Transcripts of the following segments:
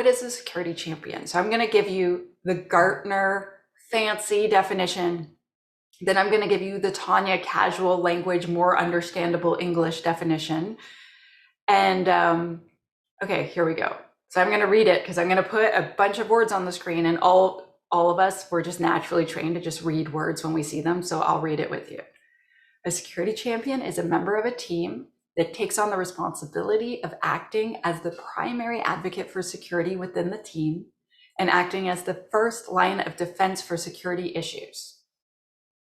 what is a security champion? So I'm going to give you the Gartner fancy definition. Then I'm going to give you the Tanya casual language, more understandable English definition. And okay, here we go. So I'm going to read it because I'm going to put a bunch of words on the screen, and all of us, we're just naturally trained to just read words when we see them. So I'll read it with you. A security champion is a member of a team that takes on the responsibility of acting as the primary advocate for security within the team and acting as the first line of defense for security issues.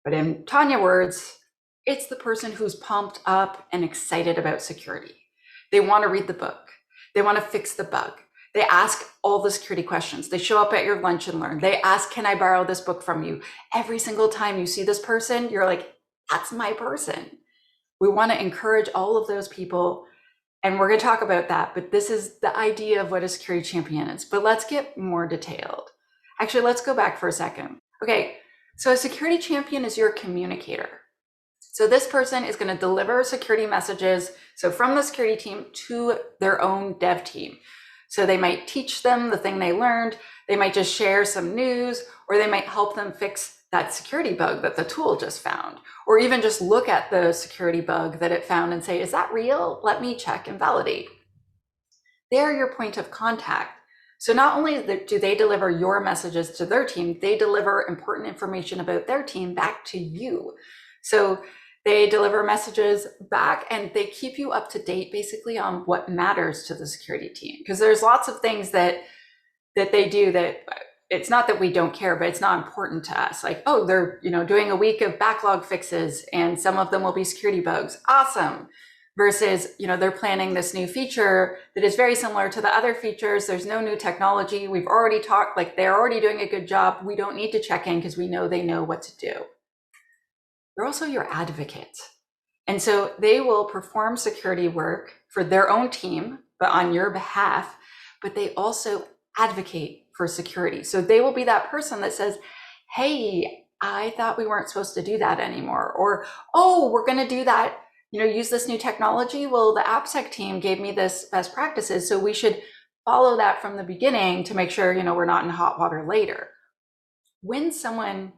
But in Tanya words, it's the person who's pumped up and excited about security. They want to read the book. They want to fix the bug. They ask all the security questions. They show up at your lunch and learn. They ask, can I borrow this book from you? Every single time you see this person, you're like, that's my person. We want to encourage all of those people. And we're going to talk about that. But this is the idea of what a security champion is. But let's get more detailed. Actually, let's go back for a second. Okay, so a security champion is your communicator. So this person is going to deliver security messages, so from the security team to their own dev team. So they might teach them the thing they learned, they might just share some news, or they might help them fix that security bug that the tool just found, or even just look at the security bug that it found and say, is that real? Let me check and validate. They're your point of contact. So not only do they deliver your messages to their team, they deliver important information about their team back to you. So they deliver messages back and they keep you up to date basically on what matters to the security team. Because there's lots of things that they do that it's not that we don't care, but it's not important to us. Like, oh, they're doing a week of backlog fixes and some of them will be security bugs. Awesome. Versus, they're planning this new feature that is very similar to the other features. There's no new technology. We've already talked, like they're already doing a good job. We don't need to check in because we know they know what to do. They're also your advocate. And so they will perform security work for their own team, but on your behalf, but they also advocate for security. So they will be that person that says, hey, I thought we weren't supposed to do that anymore. Or, oh, we're going to do that, use this new technology. Well, the AppSec team gave me this best practices. So we should follow that from the beginning to make sure, we're not in hot water later. When someone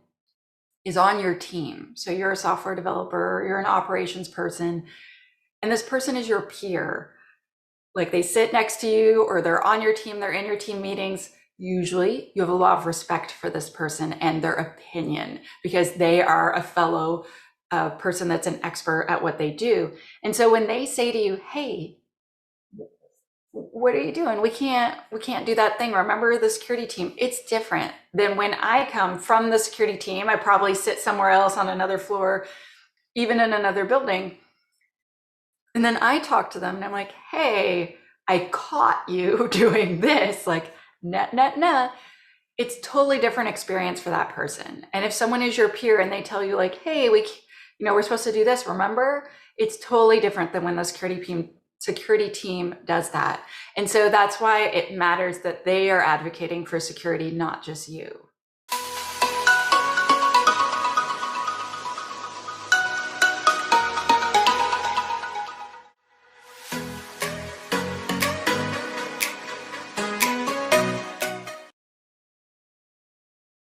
is on your team, so you're a software developer, you're an operations person, and this person is your peer, like they sit next to you or they're on your team, they're in your team meetings, usually you have a lot of respect for this person and their opinion because they are a fellow person that's an expert at what they do. And so when they say to you, hey, what are you doing? We can't do that thing. Remember the security team? It's different than when I come from the security team. I probably sit somewhere else on another floor, even in another building. And then I talk to them and I'm like, hey, I caught you doing this, like, nah. It's totally different experience for that person. And if someone is your peer and they tell you like, hey, we're supposed to do this, remember? It's totally different than when the security team does that. And so that's why it matters that they are advocating for security, not just you.